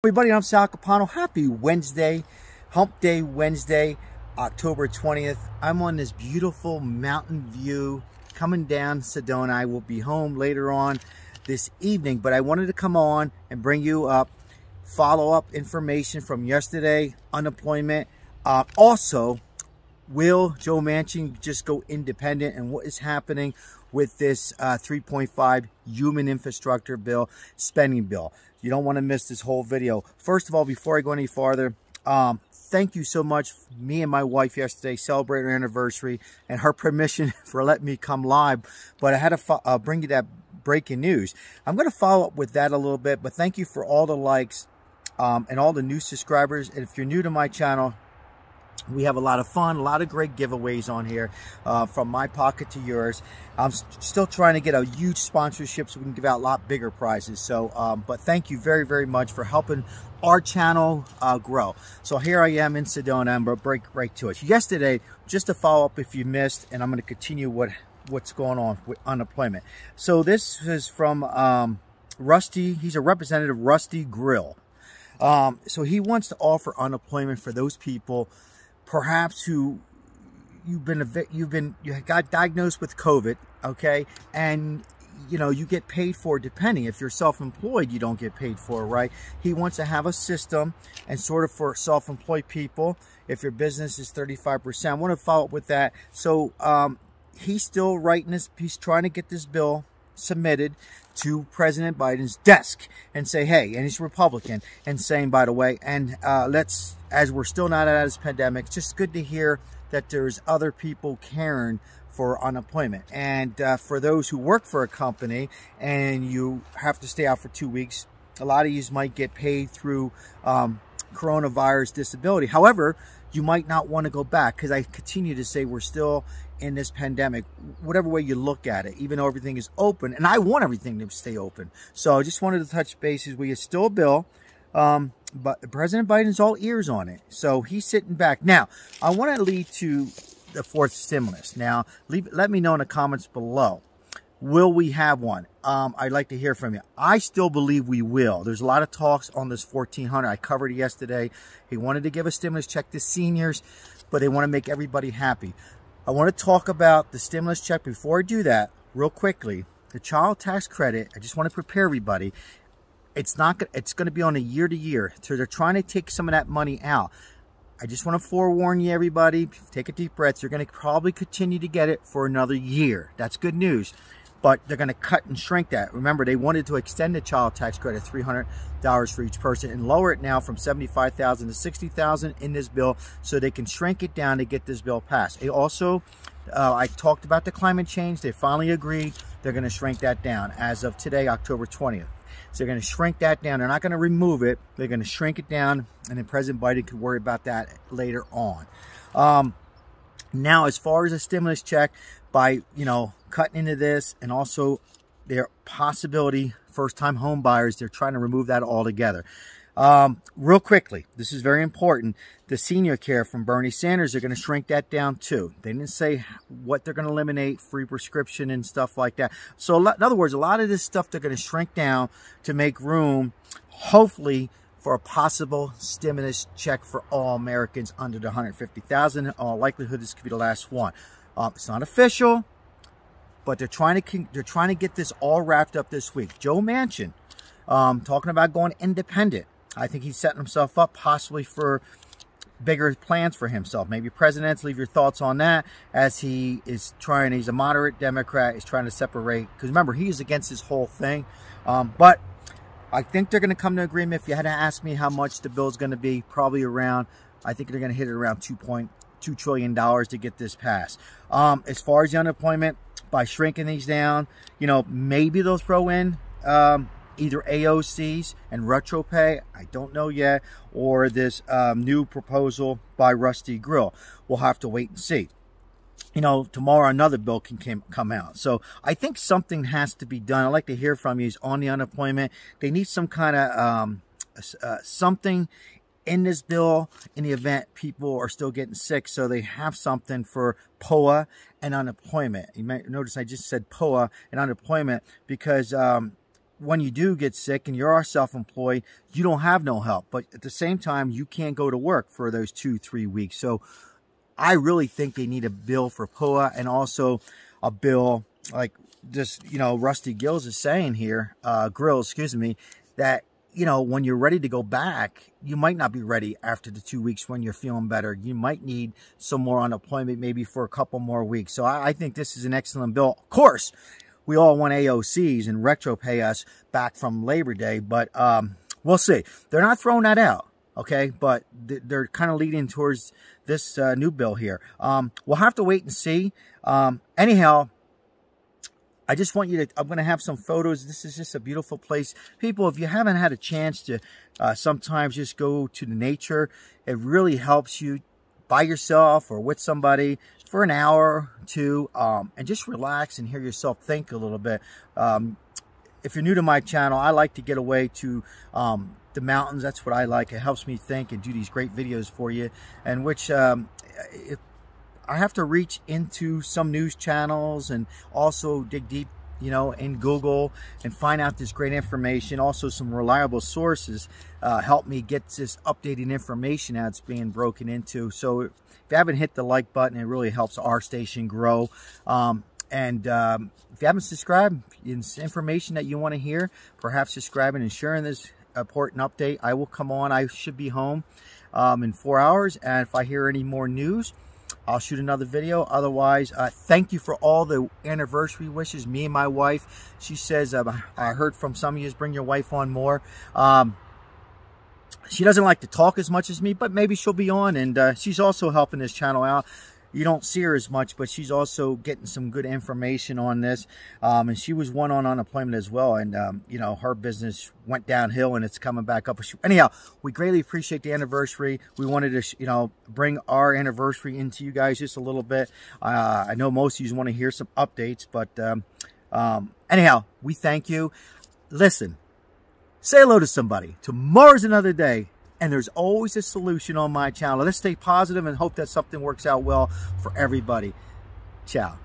Everybody, I'm Sal CAPANO. Happy Wednesday, Hump Day Wednesday, October 20th. I'm on this beautiful mountain view coming down Sedona. I will be home later on this evening, but I wanted to come on and bring you up follow-up information from yesterday, unemployment. Also, will Joe Manchin just go independent, and what is happening with this 3.5 human infrastructure bill, spending bill. You don't want to miss this whole video. First of all, before I go any farther, thank you so much. Me and my wife yesterday celebrated our anniversary, and her permission for letting me come live, but I had to bring you that breaking news. I'm going to follow up with that a little bit, but thank you for all the likes and all the new subscribers. And if you're new to my channel, we have a lot of fun, a lot of great giveaways on here, from my pocket to yours. I'm still trying to get a huge sponsorship so we can give out a lot bigger prizes. So, but thank you very, very much for helping our channel grow. So here I am in Sedona. I'm going to break right to it. Yesterday, just to follow up if you missed, and I'm going to continue what's going on with unemployment. So this is from Rusty. He's a representative, Rusty Grill. So he wants to offer unemployment for those people perhaps who you got diagnosed with COVID, okay, and you get paid for, depending. If you're self-employed, you don't get paid for, right? He wants to have a system, and sort of for self-employed people, if your business is 35%. I want to follow up with that. So he's still writing this. He's trying to get this bill submitted to President Biden's desk and say, hey, and he's Republican, and saying, by the way, and as we're still not out of this pandemic, it's just good to hear that there's other people caring for unemployment. And for those who work for a company and you have to stay out for 2 weeks, a lot of you might get paid through coronavirus disability. However, you might not want to go back, because I continue to say we're still in this pandemic, whatever way you look at it, even though everything is open, and I want everything to stay open. So I just wanted to touch bases. We have still a bill, but President Biden's all ears on it, so he's sitting back. Now, I want to lead to the fourth stimulus. Now, let me know in the comments below. Will we have one? I'd like to hear from you. I still believe we will. There's a lot of talks on this $1,400. I covered it yesterday. He wanted to give a stimulus check to seniors, but they want to make everybody happy. I want to talk about the stimulus check. Before I do that, real quickly, the child tax credit, I just want to prepare everybody. It's going to be on a year-to-year. So they're trying to take some of that money out. I just want to forewarn you, everybody. Take a deep breath. You're going to probably continue to get it for another year. That's good news. But they're going to cut and shrink that. Remember, they wanted to extend the child tax credit $300 for each person and lower it now from $75,000 to $60,000 in this bill, so they can shrink it down to get this bill passed. It also, I talked about the climate change. They finally agreed they're going to shrink that down as of today, October 20th. So they're going to shrink that down. They're not going to remove it. They're going to shrink it down, and then President Biden could worry about that later on. Now, as far as a stimulus check, by cutting into this, and also their possibility first-time home buyers, they're trying to remove that altogether. Real quickly, this is very important. The senior care from Bernie Sanders, they're going to shrink that down too. They didn't say what they're going to eliminate, free prescription and stuff like that. So in other words, a lot of this stuff they're going to shrink down to make room, hopefully, for a possible stimulus check for all Americans under the $150,000. In all likelihood, this could be the last one. It's not official, but they're trying to get this all wrapped up this week. Joe Manchin, talking about going independent. I think he's setting himself up possibly for bigger plans for himself. Maybe presidents. Leave your thoughts on that, as he is trying. He's a moderate Democrat. He's trying to separate, because remember, he is against this whole thing. But I think they're going to come to agreement. If you had to ask me how much the bill is going to be, probably around, I think they're going to hit it around $2.2 trillion to get this passed. As far as the unemployment, by shrinking these down, maybe they'll throw in either AOCs and retro pay, I don't know yet, or this new proposal by Rusty Grill. We'll have to wait and see. Tomorrow another bill can come out. So I think something has to be done. I'd like to hear from you on the unemployment. They need some kind of something in this bill in the event people are still getting sick, so they have something for POA and unemployment. You might notice I just said POA and unemployment because when you do get sick and you are self-employed, you don't have no help. But at the same time, you can't go to work for those 2-3 weeks. So I really think they need a bill for POA, and also a bill like just, Rusty Grills is saying here, that, when you're ready to go back, you might not be ready after the 2 weeks when you're feeling better. You might need some more unemployment, maybe for a couple more weeks. So I think this is an excellent bill. Of course, we all want AOCs and retro pay us back from Labor Day, but we'll see. They're not throwing that out, okay? But they're kind of leading towards this new bill here. We'll have to wait and see. Anyhow, I just want you to, I'm going to have some photos. This is just a beautiful place. People, if you haven't had a chance to sometimes just go to the nature, it really helps you by yourself or with somebody for an hour or two, and just relax and hear yourself think a little bit. If you're new to my channel, I like to get away to the mountains. That's what I like. It helps me think and do these great videos for you, and which if I have to reach into some news channels and also dig deep, in Google and find out this great information. Also, some reliable sources help me get this updated information that's being broken into. So if you haven't hit the like button, it really helps our station grow. And if you haven't subscribed, it's information that you want to hear, perhaps subscribing and sharing this important update. I will come on. I should be home in 4 hours. And if I hear any more news, I'll shoot another video. Otherwise, thank you for all the anniversary wishes. Me and my wife, she says, I heard from some of you, bring your wife on more. She doesn't like to talk as much as me, but maybe she'll be on. And she's also helping this channel out. You don't see her as much, but she's also getting some good information on this. And she was one on unemployment as well. And, her business went downhill and it's coming back up. Anyhow, we greatly appreciate the anniversary. We wanted to, bring our anniversary into you guys just a little bit. I know most of you want to hear some updates, but anyhow, we thank you. Listen, say hello to somebody. Tomorrow's another day. And there's always a solution on my channel. Let's stay positive and hope that something works out well for everybody. Ciao.